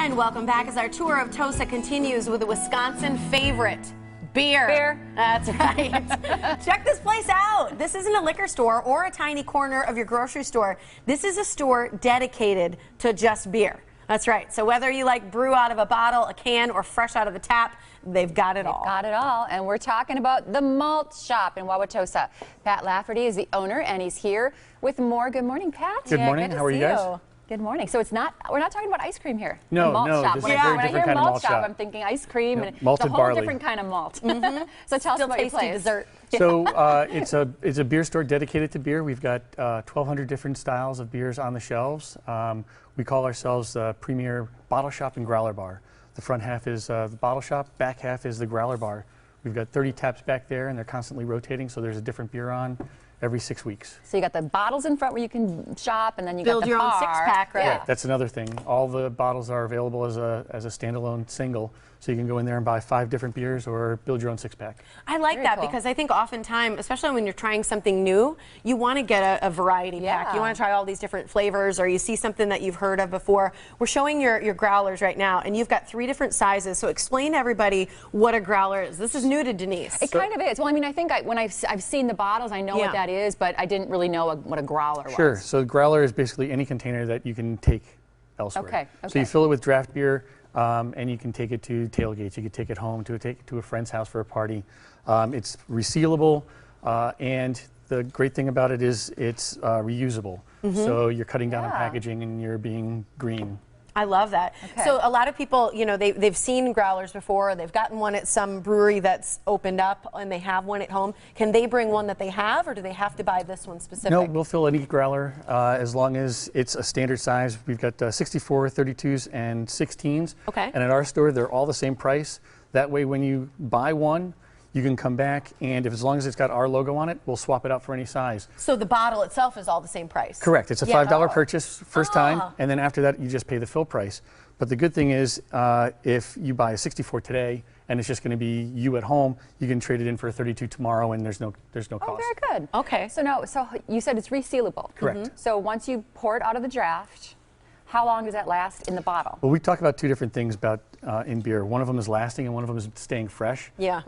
And welcome back as our tour of Tosa continues with a Wisconsin favorite, beer. Beer. That's right. Check this place out. This isn't a liquor store or a tiny corner of your grocery store. This is a store dedicated to just beer. That's right. So whether you like brew out of a bottle, a can, or fresh out of the tap, they've got it all. Got it all. And we're talking about the Malt Shop in Wauwatosa. Pat Lafferty is the owner, and he's here with more. Good morning, Pat. Good morning. How are you guys? Good morning. So it's not, we're not talking about ice cream here. No, the malt no, shop. this When is a very I different hear kind of malt malt shop, shop. I'm thinking ice cream, and malted it's a whole barley. different kind of malt. So tell us about your place. Dessert. So it's a beer store dedicated to beer. We've got 1,200 different styles of beers on the shelves. We call ourselves the premier bottle shop and growler bar. The front half is the bottle shop, back half is the growler bar. We've got 30 taps back there, and they're constantly rotating, so there's a different beer on every 6 weeks. So you got the bottles in front where you can shop, and then you Build got the your bar. own six-pack, right? Yeah, that's another thing. All the bottles are available as a standalone single, so you can go in there and buy 5 different beers or build your own 6-pack. I like Very that cool. because I think oftentimes, especially when you're trying something new, you want to get a variety pack. Yeah. You want to try all these different flavors, or you see something that you've heard of before. We're showing your growlers right now, and you've got 3 different sizes. So explain to everybody what a growler is. This is new to Denise. It kind of is. Well, I mean, I think when I've seen the bottles, I know Yeah. what that is, but I didn't really know what a growler was. Sure. So the growler is basically any container that you can take elsewhere. Okay, So you okay. fill it with draft beer, and you can take it to tailgates. You can take it home to take it to a friend's house for a party. It's resealable, and the great thing about it is it's reusable. So you're cutting down on Yeah. packaging and you're being green. I love that. Okay. So a lot of people, you know, they've seen growlers before. They've gotten one at some brewery that's opened up, and they have one at home. Can they bring one that they have, or do they have to buy this one specific? No, we'll fill any growler as long as it's a standard size. We've got 64, 32s, and 16s. Okay. And at our store, they're all the same price. That way, when you buy one, you can come back, and as long as it's got our logo on it, we'll swap it out for any size. So the bottle itself is all the same price? Correct. It's a Yeah. $5 purchase first time, Ah. and then after that, you just pay the fill price. But the good thing is, if you buy a 64 today, and it's just going to be you at home, you can trade it in for a 32 tomorrow, and there's no Oh, cost. very good. Okay. So you said it's resealable. Correct. So once you pour it out of the draft, how long does that last in the bottle? Well, we talk about 2 different things about in beer. One of them is lasting, and one of them is staying fresh. Yeah.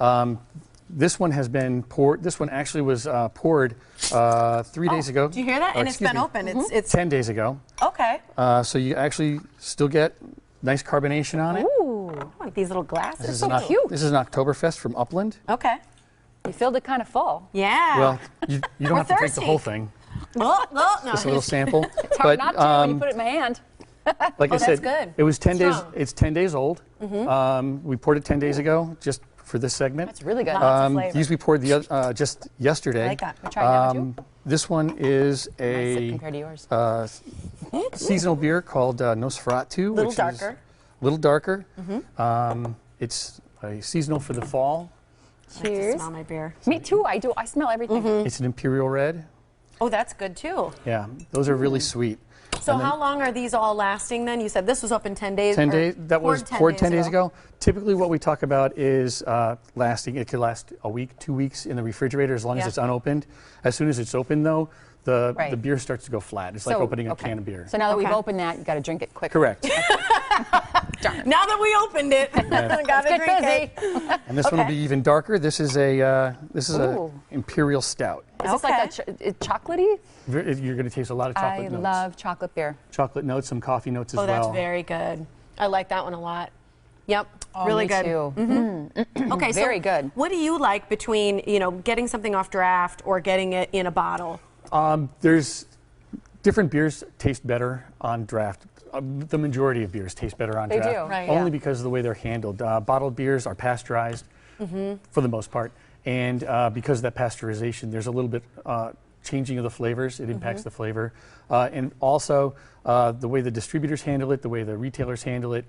This one has been poured. This one actually was poured 3 days ago. Do you hear that? Oh, And it's excuse been me, open. It's 10 days ago. okay. So you actually still get nice carbonation on it. Ooh, I like these little glasses. This is so an cute. This is an Oktoberfest from Upland. Okay. you filled it kind of full. Yeah. Well, you don't have to drink the thirsty. whole thing. Oh, oh, no. Just a little sample. It's hard not to when you put it in my hand. Like I that's said, good. it was 10 days. Strong. It's 10 days old. We poured it 10 days ago, just for this segment. That's really good. Lots of flavor. These we poured just yesterday. I like that. We tried that one too. This one is Nice sip a compared to yours. seasonal beer called Nosferatu. Little which darker. Is a little darker. It's a seasonal for the fall. I like to Cheers. smell my beer. Me too. I do. I smell everything. It's an Imperial Red. Oh, that's good too. Yeah, those are really sweet. So And then- how long are these all lasting then? You said this was open 10 days. 10 or days. That was poured 10 days ago. ago. Typically, what we talk about is lasting. It could last a week, 2 weeks in the refrigerator as long as Yeah. it's unopened. As soon as it's open, though, the Right. beer starts to go flat. It's like opening a okay. can of beer. So now that we've Okay. opened that, you got to drink it quick. Correct. Now that we opented it, gotta Get drink busy. it. And this one will be even darker. This is a Ooh. Imperial Stout. Is this like a chocolatey? You're going to taste a lot of I chocolate notes. love chocolate beer. Chocolate notes, some coffee notes as Oh, that's well. very good. I like that one a lot. Yep, Oh, really me good. Too. Okay, Very so good. what do you like between, getting something off draft or getting it in a bottle? There's different beers taste better on draft. The majority of beers taste better on They draft. do. Right, Only yeah. because of the way they're handled. Bottled beers are pasteurized for the most part. And because of that pasteurization, there's a little bit changing of the flavors. It impacts the flavor. And also the way the distributors handle it, the way the retailers handle it,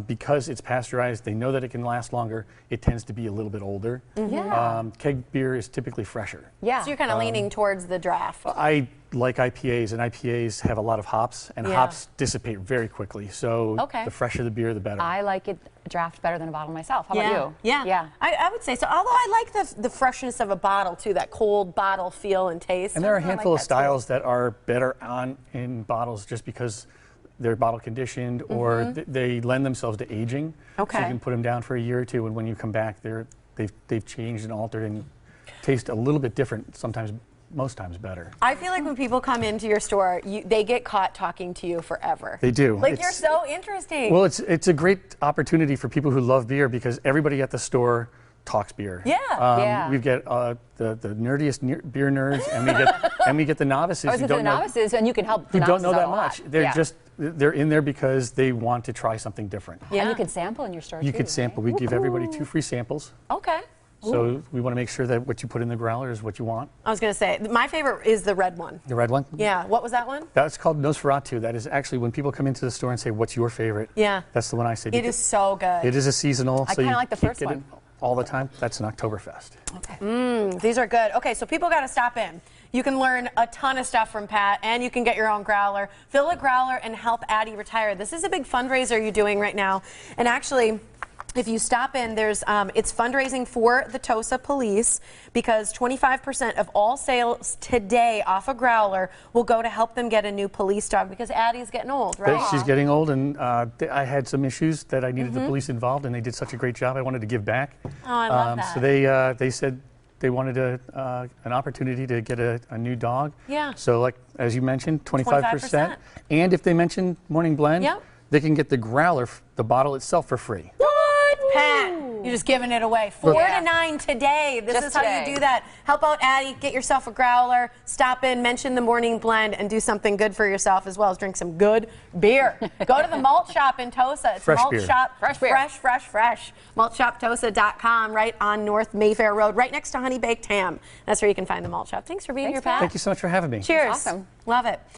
because it's pasteurized, they know that it can last longer. It tends to be a little bit older. Yeah. Keg beer is typically fresher. Yeah. So you're kind of leaning towards the draft. I like IPAs, and IPAs have a lot of hops, and Yeah. hops dissipate very quickly. So Okay. the fresher the beer, the better. I like it draft better than a bottle myself. How about you? Yeah. Yeah. I would say so. Although I like the freshness of a bottle too, that cold bottle feel and taste. and there are a I like handful of that too. styles that are better in bottles just because they're bottle conditioned or they lend themselves to aging. So Okay. you can put them down for a year or two, and when you come back, they've changed and altered and taste a little bit different. Sometimes, most times better. I feel like when people come into your store, they get caught talking to you forever. They do. Like, you're so interesting. Well, it's a great opportunity for people who love beer because everybody at the store talks beer. Yeah. Yeah. We get the nerdiest beer nerds, and we get the novices I was who with the don't know novices, and you can help the who don't novices know out that a lot. much. They're Yeah. they're in there because they want to try something different. And you can sample in your store You too, could sample. We give everybody 2 free samples. Okay. So we want to make sure that what you put in the growler is what you want. I was going to say, my favorite is the red one. The red one? Yeah. What was that one? That's called Nosferatu. That is actually when people come into the store and say, "What's your favorite?" Yeah. That's the one I say. It is so good. It is a seasonal. I so you kinda like the can't first get one. it all the time. That's an Oktoberfest. These are good. Okay, so people got to stop in. You can learn a ton of stuff from Pat, and you can get your own growler. Fill a growler and help Addie retire. This is a big fundraiser you're doing right now. And actually, if you stop in, there's it's fundraising for the Tosa Police because 25% of all sales today off a growler will go to help them get a new police dog because Addie's getting old, right? She's getting old, and I had some issues that I needed Mm-hmm. the police involved, and they did such a great job. I wanted to give back. Oh, I love that. So they said they wanted an opportunity to get a new dog. Yeah. So like as you mentioned, 25%. 25%. And if they mention Morning Blend, Yep. they can get the growler, the bottle itself, for free. What? Pat, you're just giving it away. 4 Yeah. to 9 today. This Just is how today. you do that. Help out Addie, get yourself a growler, stop in, mention the Morning Blend, and do something good for yourself as well as drink some good beer. Go to the Malt Shop in Tosa. It's Fresh Malt beer. Shop. Fresh beer. Fresh. MaltShopTosa.com, right on North Mayfair Road, right next to Honey Baked Ham. That's where you can find the Malt Shop. Thanks for being Thanks, here, Pat. Thank you so much for having me. Cheers. Awesome. Love it.